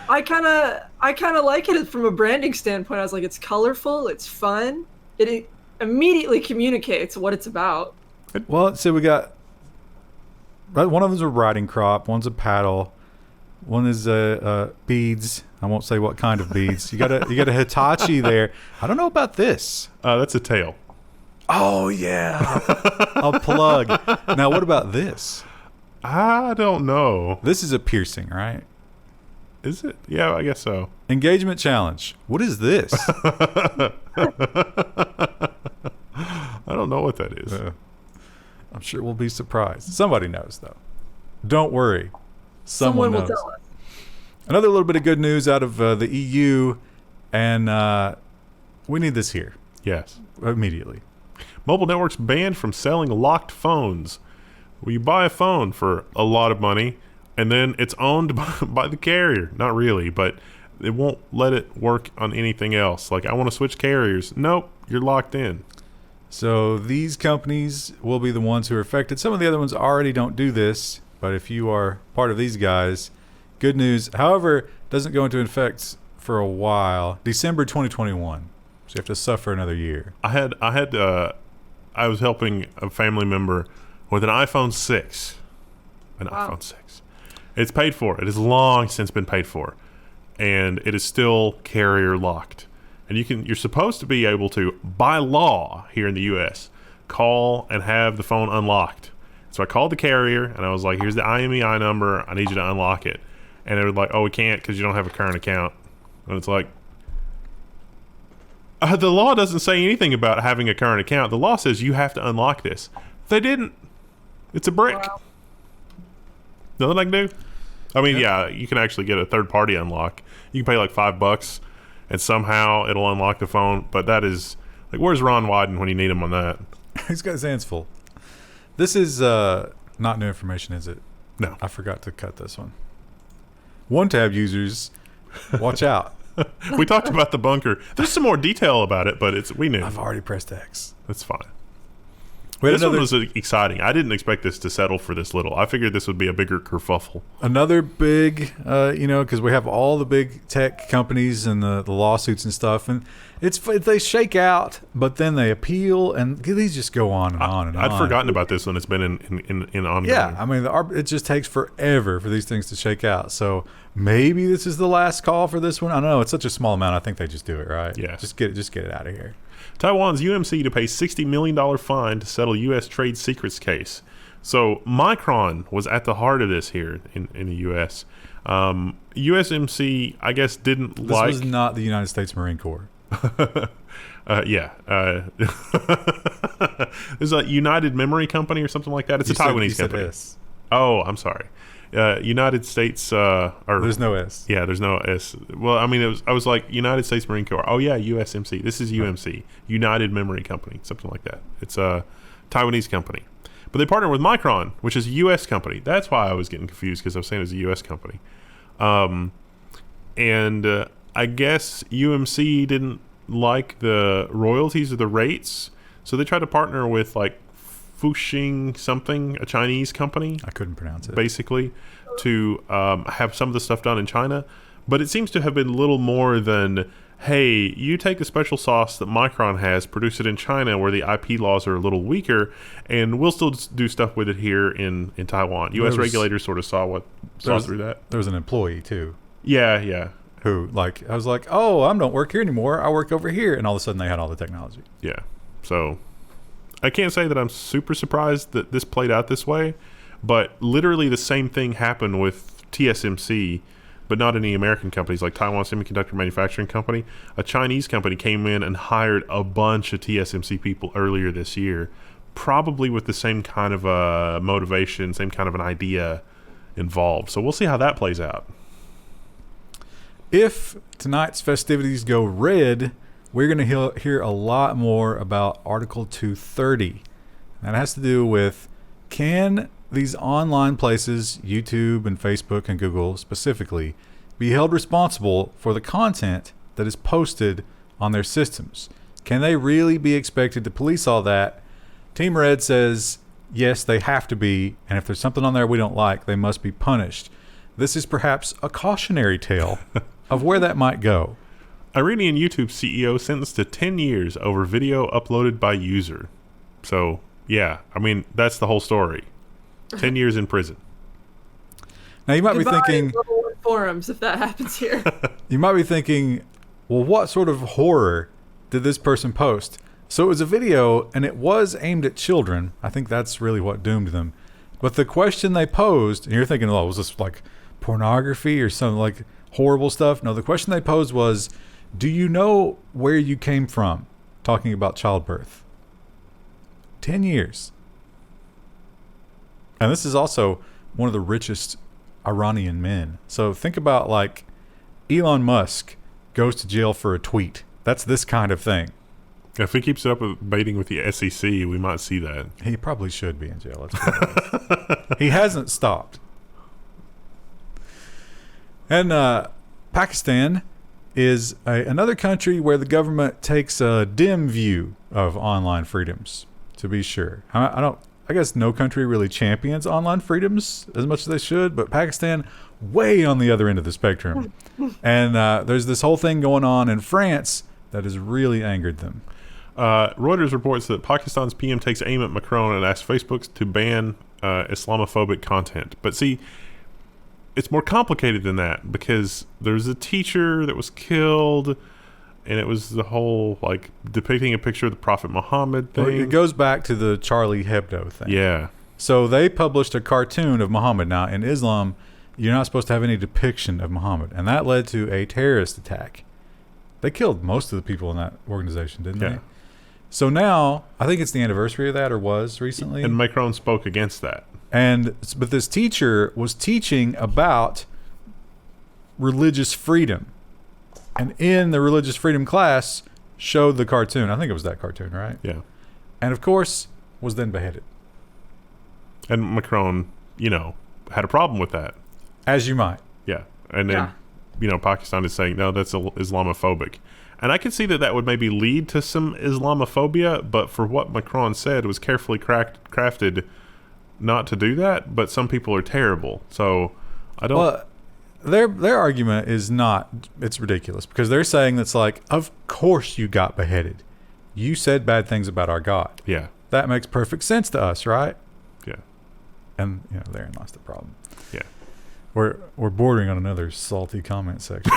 I kind of like it from a branding standpoint. I was like, it's colorful, it's fun. It immediately communicates what it's about. Well, so we got one of them's a riding crop, one's a paddle, one is beads. I won't say what kind of beads. You got a Hitachi there. I don't know about this. That's a tail. Oh yeah, a plug. Now what about this? I don't know. This is a piercing, right? Is it? Yeah, I guess so. Engagement challenge. What is this? I don't know what that is. I'm sure we'll be surprised. Somebody knows, though. Don't worry. Someone knows. will tell us. Another little bit of good news out of the EU, and we need this here. Yes. Immediately. Mobile networks banned from selling locked phones. Well, you buy a phone for a lot of money, and then it's owned by the carrier. Not really, but it won't let it work on anything else. Like, I want to switch carriers. Nope, you're locked in. So these companies will be the ones who are affected. Some of the other ones already don't do this, but if you are part of these guys, good news. However, doesn't go into effect for a while. December 2021. So you have to suffer another year. I was helping a family member with an iPhone 6. Wow. iPhone 6. It's paid for. It has long since been paid for. And it is still carrier locked. And you're supposed to be able to, by law here in the US, call and have the phone unlocked. So I called the carrier and I was like, here's the IMEI number. I need you to unlock it. And they were like, oh, we can't because you don't have a current account. And it's like, the law doesn't say anything about having a current account. The law says you have to unlock this. They didn't. It's a brick. Wow. Nothing I can do. I mean, yeah, you can actually get a third-party unlock. You can pay like $5, and somehow it'll unlock the phone. But that is like, where's Ron Wyden when you need him on that? He's got his hands full. This is not new information, is it? No. I forgot to cut this one. One-tab users, watch out. We talked about the bunker. There's some more detail about it, but we knew. I've already pressed X. That's fine. This one was exciting. I didn't expect this to settle for this little. I figured this would be a bigger kerfuffle. Another big, because we have all the big tech companies and the lawsuits and stuff, and they shake out, but then they appeal, and these just go on and on and on. I'd forgotten about this when it's been in ongoing. Yeah, I mean, it just takes forever for these things to shake out. So maybe this is the last call for this one. I don't know. It's such a small amount. I think they just do it, right? Yeah. Just get it out of here. Taiwan's UMC to pay $60 million fine to settle U.S. trade secrets case. So Macron was at the heart of this here in the U.S. USMC, I guess, didn't This like... was not the United States Marine Corps. Yeah. There's a United Memory Company or something like that. It's a Taiwanese company. S. Oh, I'm sorry. United States... There's no S. Yeah, there's no S. Well, I mean, I was like, United States Marine Corps. Oh, yeah, USMC. This is UMC. United Memory Company. Something like that. It's a Taiwanese company. But they partner with Micron, which is a U.S. company. That's why I was getting confused, because I was saying it was a U.S. company. And I guess UMC didn't like the royalties or the rates, so they tried to partner with, like, Fuxing something, a Chinese company. I couldn't pronounce it. Basically, to have some of the stuff done in China. But it seems to have been little more than, hey, you take the special sauce that Micron has, produce it in China where the IP laws are a little weaker, and we'll still do stuff with it here in Taiwan. U.S. regulators sort of saw through that. There was an employee, too. Yeah. Who, I was like, oh, I don't work here anymore. I work over here. And all of a sudden they had all the technology. Yeah. So I can't say that I'm super surprised that this played out this way, but literally the same thing happened with TSMC but not any American companies like Taiwan Semiconductor Manufacturing Company. A Chinese company came in and hired a bunch of TSMC people earlier this year, probably with the same kind of motivation, same kind of an idea involved. So we'll see how that plays out. If tonight's festivities go red, we're going to hear a lot more about Article 230. That has to do with, can these online places, YouTube and Facebook and Google specifically, be held responsible for the content that is posted on their systems? Can they really be expected to police all that? Team Red says, yes, they have to be, and if there's something on there we don't like, they must be punished. This is perhaps a cautionary tale of where that might go. Iranian YouTube CEO sentenced to 10 years over video uploaded by user. So, yeah, I mean, that's the whole story. 10 years in prison. Now, you might be thinking... Level1 forums, if that happens here. You might be thinking, well, what sort of horror did this person post? So it was a video, and it was aimed at children. I think that's really what doomed them. But the question they posed, and you're thinking, oh, was this like pornography or something like horrible stuff? No, the question they posed was, do you know where you came from? Talking about childbirth. 10 years. And this is also one of the richest Iranian men. So think about like Elon Musk goes to jail for a tweet. That's this kind of thing. If he keeps it up with baiting with the SEC, we might see that. He probably should be in jail. Let's be honest. He hasn't stopped. And Pakistan is another country where the government takes a dim view of online freedoms, to be sure. I guess no country really champions online freedoms as much as they should, but Pakistan way on the other end of the spectrum. And there's this whole thing going on in France that has really angered them. Reuters reports that Pakistan's PM takes aim at Macron and asks Facebook to ban Islamophobic content. But see, it's more complicated than that, because there's a teacher that was killed, and it was the whole like depicting a picture of the Prophet Muhammad thing. Well, it goes back to the Charlie Hebdo thing. Yeah. So they published a cartoon of Muhammad. Now, in Islam, you're not supposed to have any depiction of Muhammad, and that led to a terrorist attack. They killed most of the people in that organization, didn't they? So now, I think it's the anniversary of that, or was recently. And Macron spoke against that. But this teacher was teaching about religious freedom. And in the religious freedom class, showed the cartoon. I think it was that cartoon, right? Yeah. And of course, was then beheaded. And Macron, had a problem with that. As you might. Yeah. And then, Pakistan is saying, no, that's Islamophobic. And I could see that would maybe lead to some Islamophobia, but for what Macron said, was carefully crafted not to do that. But some people are terrible. So I don't... Well, their argument is not... It's ridiculous. Because they're saying that's like, of course you got beheaded. You said bad things about our God. Yeah. That makes perfect sense to us, right? Yeah. And, therein lies the problem. Yeah. We're bordering on another salty comment section.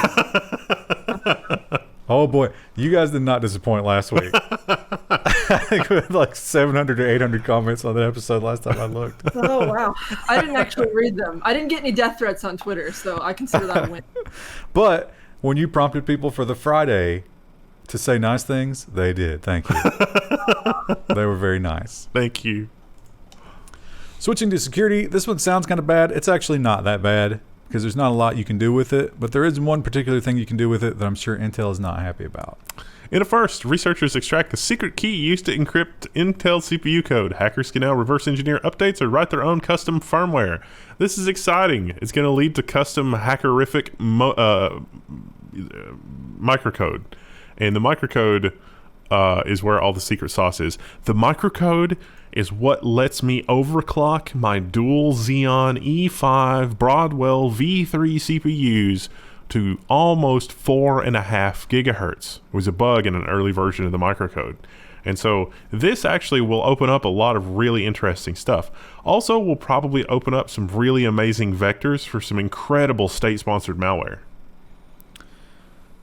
Oh boy, you guys did not disappoint last week. I think we had like 700 or 800 comments on that episode last time I looked. Oh wow, I didn't actually read them. I didn't get any death threats on Twitter, so I consider that a win. But when you prompted people for the Friday to say nice things, they did. Thank you. They were very nice. Thank you. Switching to security, this one sounds kind of bad. It's actually not that bad, because there's not a lot you can do with it, but there is one particular thing you can do with it that I'm sure Intel is not happy about. In a first, researchers extract the secret key used to encrypt Intel CPU code. Hackers can now reverse engineer updates or write their own custom firmware. This is exciting. It's going to lead to custom hackerific microcode. And the microcode is where all the secret sauce is. The microcode is what lets me overclock my dual Xeon E5 Broadwell V3 CPUs to almost 4.5 gigahertz. It was a bug in an early version of the microcode. And so this actually will open up a lot of really interesting stuff. Also, will probably open up some really amazing vectors for some incredible state-sponsored malware.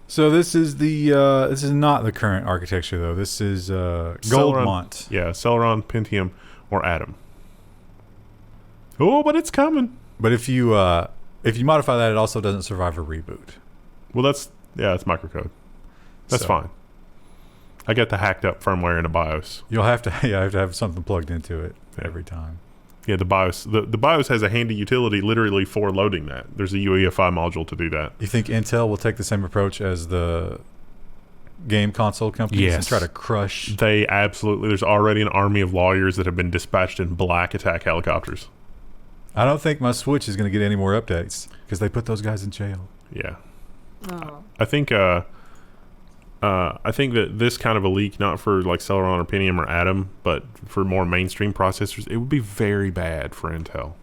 So this is this is not the current architecture though. This is Goldmont. Yeah, Celeron, Pentium, or Atom. Oh, but it's coming. But if you if you modify that, it also doesn't survive a reboot. Well, that's microcode. That's So, fine. I get the hacked up firmware in a BIOS. You'll have to have something plugged into it every time. Yeah, the BIOS. The BIOS has a handy utility literally for loading that. There's a UEFI module to do that. You think Intel will take the same approach as the game console companies and try to crush? They absolutely. There's already an army of lawyers that have been dispatched in black attack helicopters. I don't think my Switch is going to get any more updates because they put those guys in jail. Yeah. Oh. I think that this kind of a leak, not for like Celeron or Pentium or Atom, but for more mainstream processors, it would be very bad for Intel.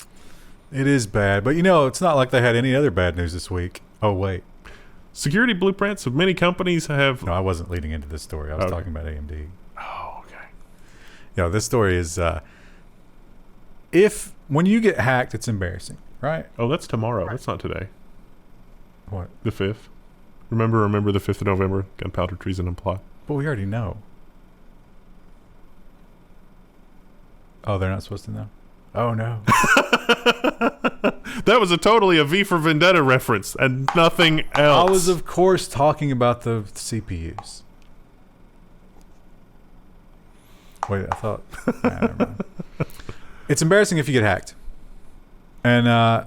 It is bad, but it's not like they had any other bad news this week. Oh, wait. Security blueprints of many companies have... No, I wasn't leading into this story. I was talking about AMD. Oh, okay. This story is... when you get hacked, it's embarrassing, right? Oh, that's tomorrow. That's not today. What? The 5th. Remember the 5th of November? Gunpowder, treason, and plot. But we already know. Oh, they're not supposed to know? Oh, no. That was totally a V for Vendetta reference and nothing else. I was, of course, talking about the CPUs. Wait, I thought... never mind. It's embarrassing if you get hacked. And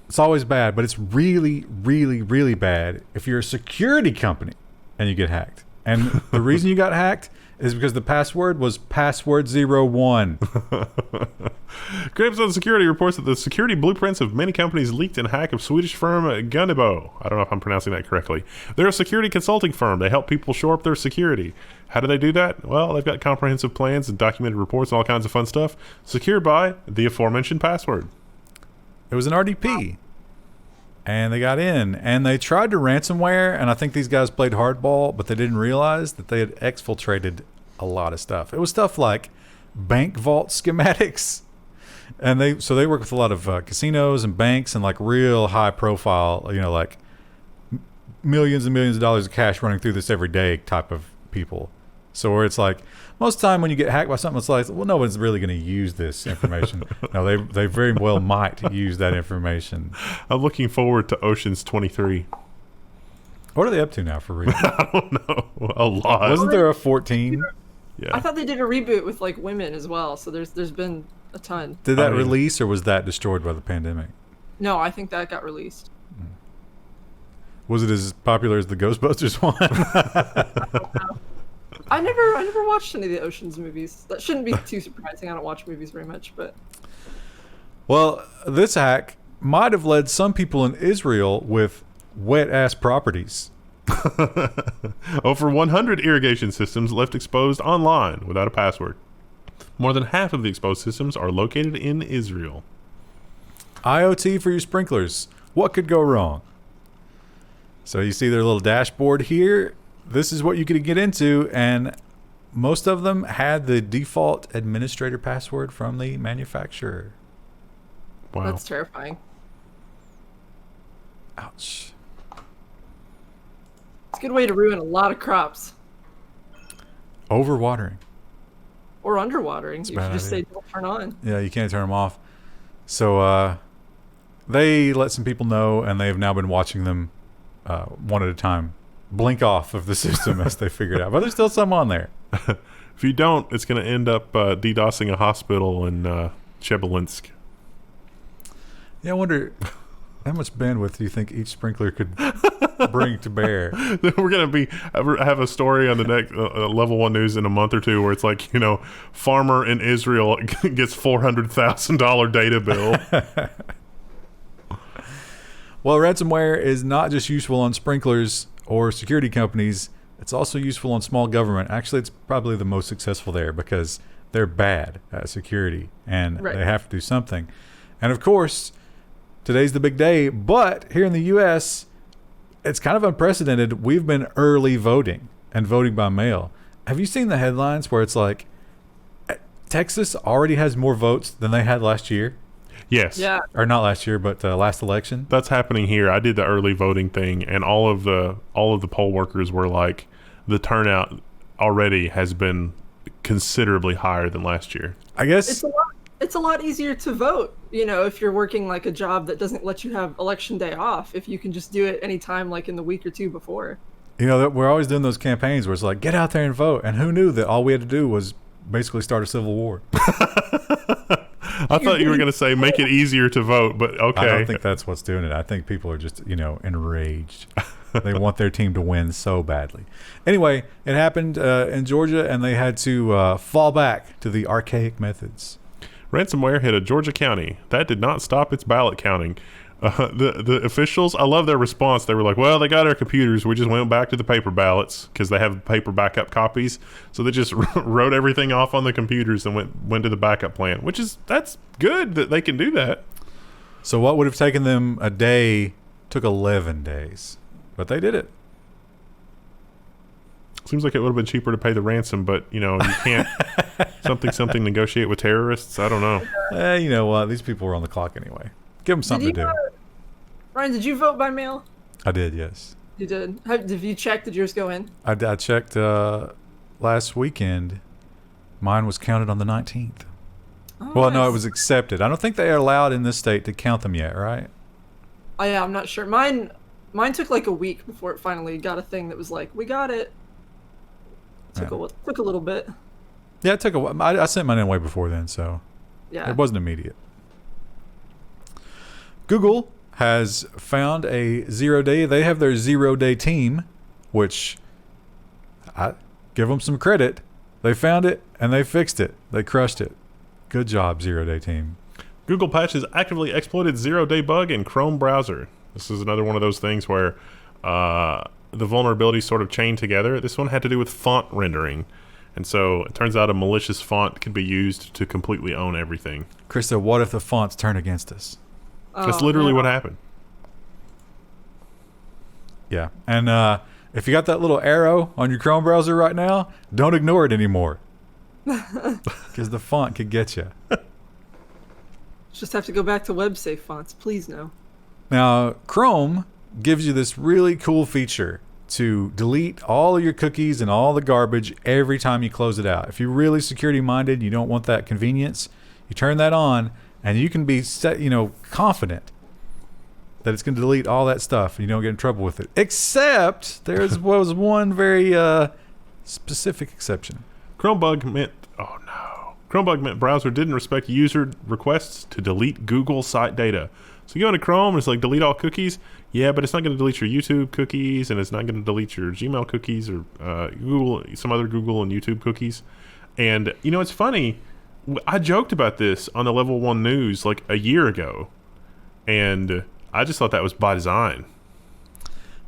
it's always bad, but it's really, really, really bad if you're a security company and you get hacked. And the reason you got hacked is because the password was password01. Graves on Security reports that the security blueprints of many companies leaked in hack of Swedish firm Gunnebo. I don't know if I'm pronouncing that correctly. They're a security consulting firm. They help people shore up their security. How do they do that? Well, they've got comprehensive plans and documented reports and all kinds of fun stuff, secured by the aforementioned password. It was an RDP. And they got in. And they tried to ransomware, and I think these guys played hardball, but they didn't realize that they had exfiltrated a lot of stuff. It was stuff like bank vault schematics. And they work with a lot of casinos and banks and like real high profile, like millions and millions of dollars of cash running through this every day type of people. So where it's like, most of the time when you get hacked by something, it's like, well, no one's really going to use this information. No, they very well might use that information. I'm looking forward to Ocean's 23. What are they up to now for real? I don't know. A lot. Wasn't there a 14? Yeah. I thought they did a reboot with like women as well, so there's been a ton. Did that release or was that destroyed by the pandemic? No, I think that got released. Was it as popular as the Ghostbusters one? I never watched any of the Ocean's movies. That shouldn't be too surprising. I don't watch movies very much, but... Well, this hack might have led some people in Israel with wet-ass properties. Over 100 irrigation systems left exposed online without a password. More than half of the exposed systems are located in Israel. IoT for your sprinklers. What could go wrong? So you see their little dashboard here. This is what you could get into, and most of them had the default administrator password from the manufacturer. Wow. That's terrifying. Ouch. It's a good way to ruin a lot of crops. Overwatering. Or underwatering. You bad should just idea. say don't turn on. Yeah, you can't turn them off. So they let some people know, and they've now been watching them one at a time blink off of the system as they figure it out. But there's still some on there. If you don't, it's going to end up DDoSing a hospital in Chebelinsk. Yeah, I wonder how much bandwidth do you think each sprinkler could bring to bear? We're going to have a story on the next Level 1 News in a month or two where it's like, farmer in Israel gets $400,000 data bill. Well, ransomware is not just useful on sprinklers or security companies. It's also useful on small government. Actually, it's probably the most successful there because they're bad at security and they have to do something. And of course, today's the big day, but here in the U.S., it's kind of unprecedented. We've been early voting and voting by mail. Have you seen the headlines where it's like, Texas already has more votes than they had last year? Yes. Yeah. Or not last year, but last election. That's happening here. I did the early voting thing, and all of the poll workers were like, the turnout already has been considerably higher than last year. I guess It's a lot. it's a lot easier to vote, if you're working like a job that doesn't let you have election day off, if you can just do it anytime, like in the week or two before. We're always doing those campaigns where it's like, get out there and vote. And who knew that all we had to do was basically start a civil war? I thought you were going to say make it easier to vote, but okay. I don't think that's what's doing it. I think people are just, enraged. They want their team to win so badly. Anyway, it happened in Georgia, and they had to fall back to the archaic methods. Ransomware hit a Georgia county. That did not stop its ballot counting. The officials, I love their response. They were like, well, they got our computers. We just went back to the paper ballots because they have paper backup copies. So they just wrote everything off on the computers and went to the backup plan, that's good that they can do that. So what would have taken them a day took 11 days. But they did it. Seems like it would have been cheaper to pay the ransom, but, you can't something negotiate with terrorists. I don't know. You know what? These people were on the clock anyway. Give them something to do. Ryan, did you vote by mail? I did, yes. You did. Have you checked? Did yours go in? I checked last weekend. Mine was counted on the 19th. Oh, well, nice. no, it was accepted. I don't think they are allowed in this state to count them yet, right? Oh, yeah, I'm not sure. Mine took like a week before it finally got a thing that was like, we got it. Took a little bit. Yeah, it took a while. I sent mine in way before then, so yeah, it wasn't immediate. Google has found a 0-day. They have their 0-day team, which I give them some credit. They found it and they fixed it. They crushed it. Good job, 0-day team. Google patches actively exploited 0-day bug in Chrome browser. This is another one of those things where the vulnerabilities sort of chain together. This one had to do with font rendering. And so it turns out a malicious font can be used to completely own everything. Krista, what if the fonts turn against us? That's literally what happened. Yeah. And if you got that little arrow on your Chrome browser right now, don't ignore it anymore. Because the font could get you. Just have to go back to web-safe fonts. Please no. Now, Chrome gives you this really cool feature to delete all of your cookies and all the garbage every time you close it out. If you're really security-minded, you don't want that convenience, you turn that on, and you can be confident that it's going to delete all that stuff and you don't get in trouble with it. Except was one very specific exception. Chromebug meant browser didn't respect user requests to delete Google site data. So you go into Chrome and it's like delete all cookies. Yeah, but it's not going to delete your YouTube cookies and it's not going to delete your Gmail cookies or some other Google and YouTube cookies. And it's funny. I joked about this on the Level 1 news like a year ago, and I just thought that was by design.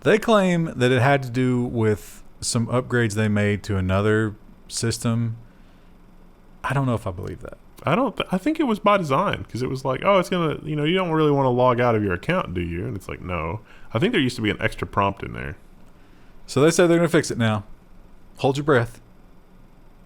They claim that it had to do with some upgrades they made to another system. I don't know if I believe that. I think it was by design because it was like, oh, it's going to, you don't really want to log out of your account, do you? And it's like, no. I think there used to be an extra prompt in there. So they say they're going to fix it now. Hold your breath.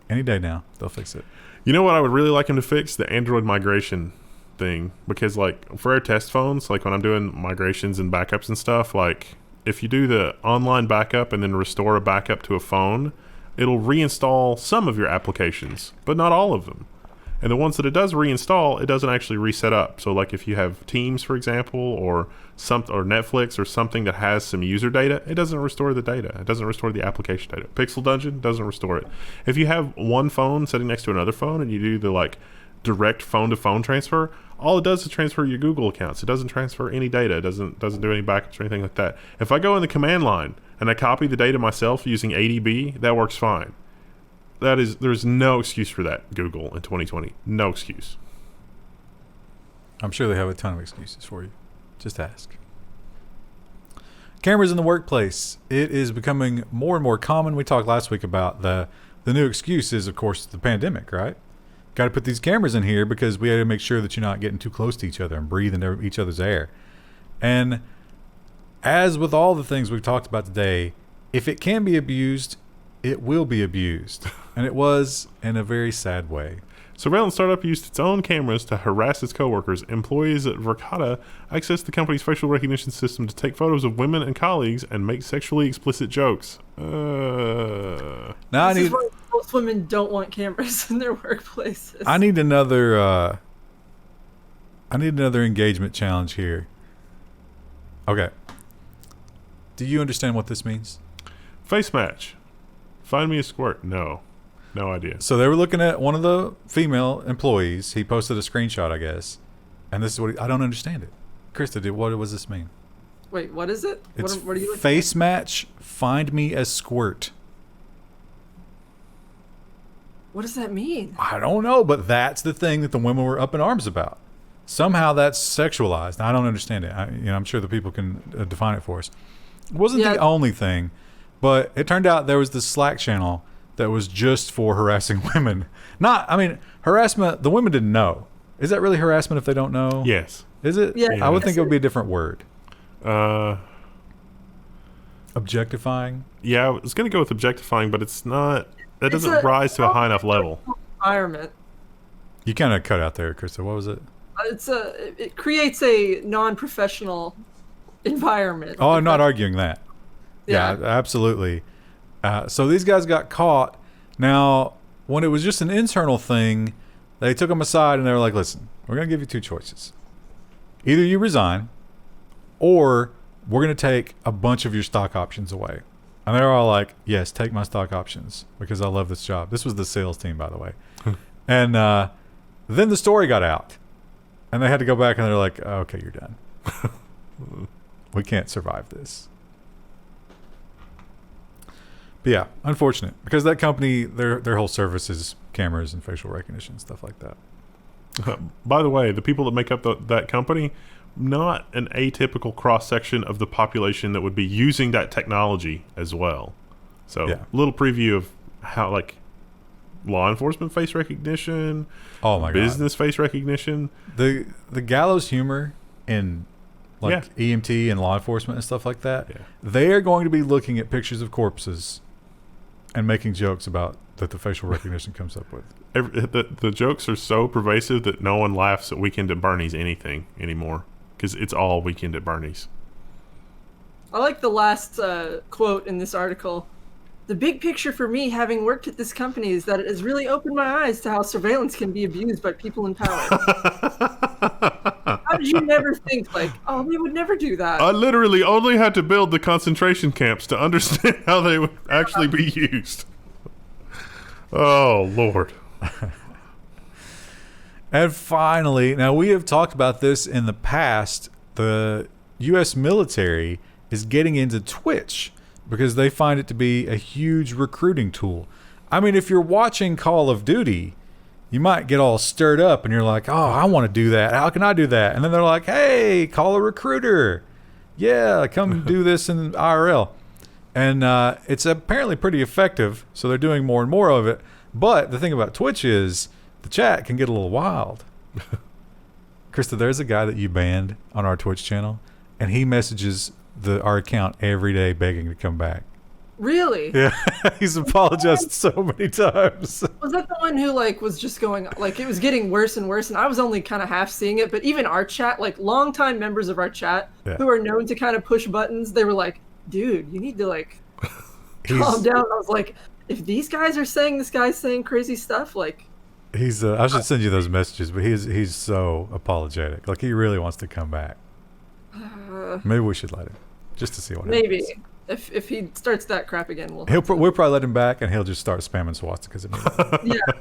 Any day now, they'll fix it. You know what I would really like them to fix? The Android migration thing. Because, like, for our test phones, like when I'm doing migrations and backups and stuff, like, if you do the online backup and then restore a backup to a phone, it'll reinstall some of your applications, but not all of them. And the ones that it does reinstall, it doesn't actually reset up. So, like, if you have Teams, for example, or Netflix or something that has some user data, it doesn't restore the data. It doesn't restore the application data. Pixel Dungeon doesn't restore it. If you have one phone sitting next to another phone and you do the, like, direct phone-to-phone transfer, all it does is transfer your Google accounts. It doesn't transfer any data. It doesn't do any backups or anything like that. If I go in the command line and I copy the data myself using ADB, that works fine. There's no excuse for that, Google, in 2020. No excuse. I'm sure they have a ton of excuses for you. Just ask. Cameras in the workplace. It is becoming more and more common. We talked last week about the new excuse is, of course, the pandemic, right? Got to put these cameras in here because we had to make sure that you're not getting too close to each other and breathing each other's air. And as with all the things we've talked about today, if it can be abused, it will be abused. And it was in a very sad way. Surveillance startup used its own cameras to harass its coworkers. Employees at Verkada accessed the company's facial recognition system to take photos of women and colleagues and make sexually explicit jokes. Now this is why most women don't want cameras in their workplaces. I need another I need another engagement challenge here. Okay. Do you understand what this means? Face match. Find me a squirt. No idea. So they were looking at one of the female employees. He posted a screenshot, I guess. And this is what I don't understand it. Krista, what does this mean? Wait, what is it? It's what are you looking face match, find me a squirt. What does that mean? I don't know, but that's the thing that the women were up in arms about. Somehow that's sexualized. I don't understand it. I'm sure the people can define it for us. It wasn't the only thing, but it turned out there was this Slack channel that was just for harassing women. Harassment, the women didn't know. Is that really harassment if they don't know? Yes. Is it? Yeah. I would think it would be a different word. Objectifying? Yeah, I was going to go with objectifying, but it's not. That doesn't rise to a high enough level. Environment. You kind of cut out there, Krista. What was it? It creates a non-professional environment. Oh, I'm not arguing that. Yeah. Yeah, absolutely. So these guys got caught. Now, when it was just an internal thing, they took them aside and they were like, listen, we're going to give you two choices. Either you resign or we're going to take a bunch of your stock options away. And they're all like, yes, take my stock options because I love this job. This was the sales team, by the way. And then the story got out. And they had to go back and they're like, okay, you're done. We can't survive this. But yeah, unfortunate. Because that company, their whole service is cameras and facial recognition, stuff like that. By the way, the people that make up that company, not an atypical cross-section of the population that would be using that technology as well. So, Yeah. little preview of how, like, law enforcement face recognition, Oh my business face recognition. God. The gallows humor in like EMT and law enforcement and stuff like that, they are going to be looking at pictures of corpses and making jokes about that the facial recognition comes up with. The jokes are so pervasive that no one laughs at Weekend at Bernie's anything anymore because it's all Weekend at Bernie's. I like the last quote in this article. The big picture for me, having worked at this company, is that it has really opened my eyes to how surveillance can be abused by people in power. How did you never think, like, oh, they would never do that? I literally only had to build the concentration camps to understand how they would actually be used. Oh, Lord. And finally, now we have talked about this in the past, the U.S. military is getting into Twitch because they find it to be a huge recruiting tool. I mean, if you're watching Call of Duty, you might get all stirred up and you're like, oh, I want to do that. How can I do that? And then they're like, hey, call a recruiter. Yeah, come do this in IRL. And it's apparently pretty effective, so they're doing more and more of it. But the thing about Twitch is the chat can get a little wild. Krista, there's a guy that you banned on our Twitch channel, and he messages our account every day begging to come back. Really? Yeah, he's apologized so many times. Was that the one who was just going it was getting worse and worse, and I was only kind of half seeing it, but even our chat, longtime members of our chat who are known to kind of push buttons, they were like, dude, you need to calm down. I was like, if these guys are saying this guy's saying crazy stuff, he's I should send you those messages, but he's so apologetic. He really wants to come back. Maybe we should let him just to see what happens. Maybe. If he starts that crap again, we'll probably let him back, and he'll just start spamming swastikas immediately.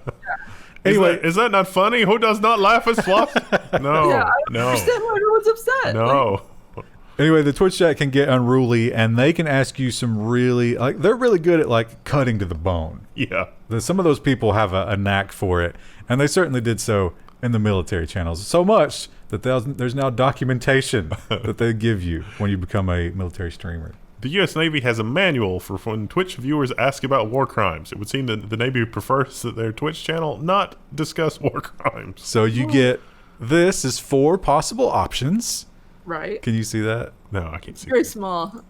Anyway, is that not funny? Who does not laugh at fluff? No, I don't understand why everyone's upset. No. Anyway, the Twitch chat can get unruly, and they can ask you some really they're really good at cutting to the bone. Yeah. Some of those people have a knack for it, and they certainly did so in the military channels. So much that there's now documentation that they give you when you become a military streamer. The U.S. Navy has a manual for when Twitch viewers ask about war crimes. It would seem that the Navy prefers that their Twitch channel not discuss war crimes. So you get this is 4 possible options. Right. Can you see that? No, I can't see. Very small.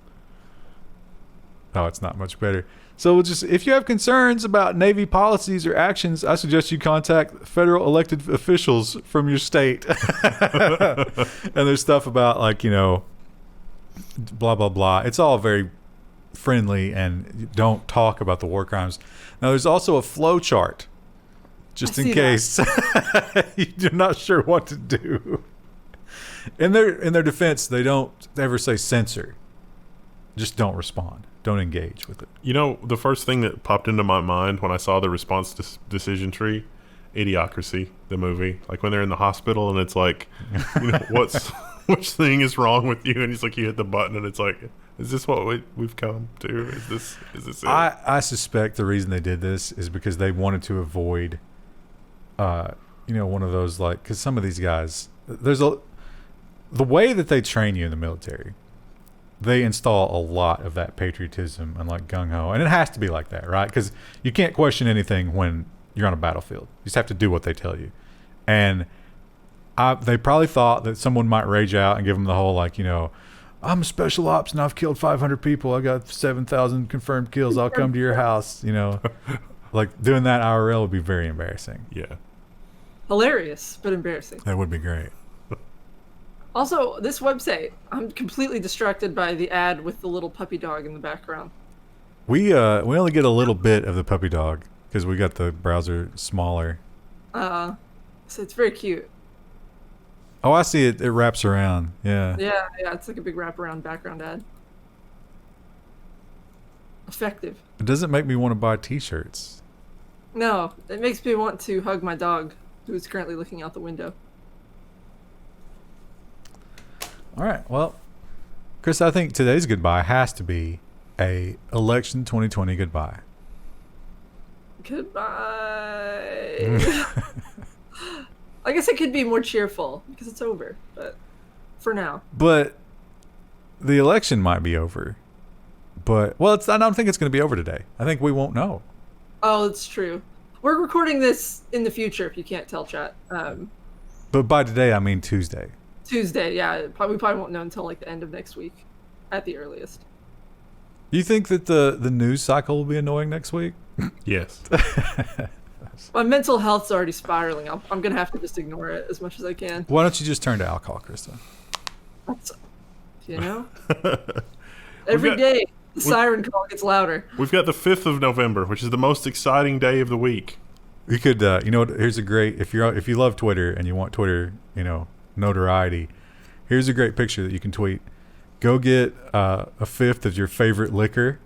Oh, it's not much better. So if you have concerns about Navy policies or actions, I suggest you contact federal elected officials from your state. And there's stuff about blah, blah, blah. It's all very friendly, and don't talk about the war crimes. Now, there's also a flow chart, just in case you're not sure what to do. In their defense, they don't ever say censor. Just don't respond. Don't engage with it. You know, the first thing that popped into my mind when I saw the response decision tree, Idiocracy, the movie. Like when they're in the hospital and it's like, you know, which thing is wrong with you? And he's like, you hit the button and it's like, is this what we've come to? Is this it? I suspect the reason they did this is because they wanted to avoid, one of those, like, because some of these guys, the way that they train you in the military, they install a lot of that patriotism and like gung-ho, and it has to be like that, right? Because you can't question anything when you're on a battlefield. You just have to do what they tell you. And they probably thought that someone might rage out and give them the whole, like, I'm a special ops and I've killed 500 people. I got 7,000 confirmed kills. I'll come to your house. Like doing that IRL would be very embarrassing. Yeah. Hilarious, but embarrassing. That would be great. Also, this website, I'm completely distracted by the ad with the little puppy dog in the background. We only get a little bit of the puppy dog because we got the browser smaller. So it's very cute. Oh, I see it. It wraps around. Yeah. Yeah, it's like a big wraparound background ad. Effective. It doesn't make me want to buy t-shirts. No, it makes me want to hug my dog, who's currently looking out the window. All right. Well, Chris, I think today's goodbye has to be a election 2020 goodbye. Goodbye. I guess it could be more cheerful because it's over, but for now. But the election might be over. But, well, I don't think it's going to be over today. I think we won't know. Oh, that's true. We're recording this in the future, if you can't tell, chat. But by today, I mean Tuesday. Tuesday, yeah. We probably won't know until like the end of next week, at the earliest. You think that the news cycle will be annoying next week? Yes. My mental health's already spiraling. I'm going to have to just ignore it as much as I can. Why don't you just turn to alcohol, Krista? Every day, the siren call gets louder. We've got the 5th of November, which is the most exciting day of the week. You could, here's a great, if you love Twitter and you want Twitter, notoriety, here's a great picture that you can tweet. Go get a fifth of your favorite liquor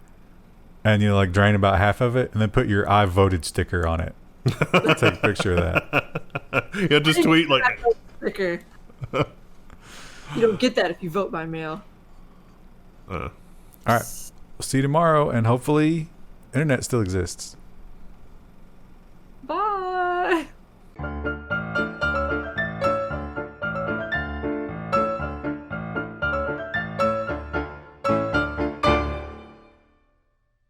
and like drain about half of it and then put your I voted sticker on it. Take a picture of that. Yeah, just tweet like sticker. You don't get that if you vote by mail. All right. We'll see you tomorrow, and hopefully internet still exists. Bye.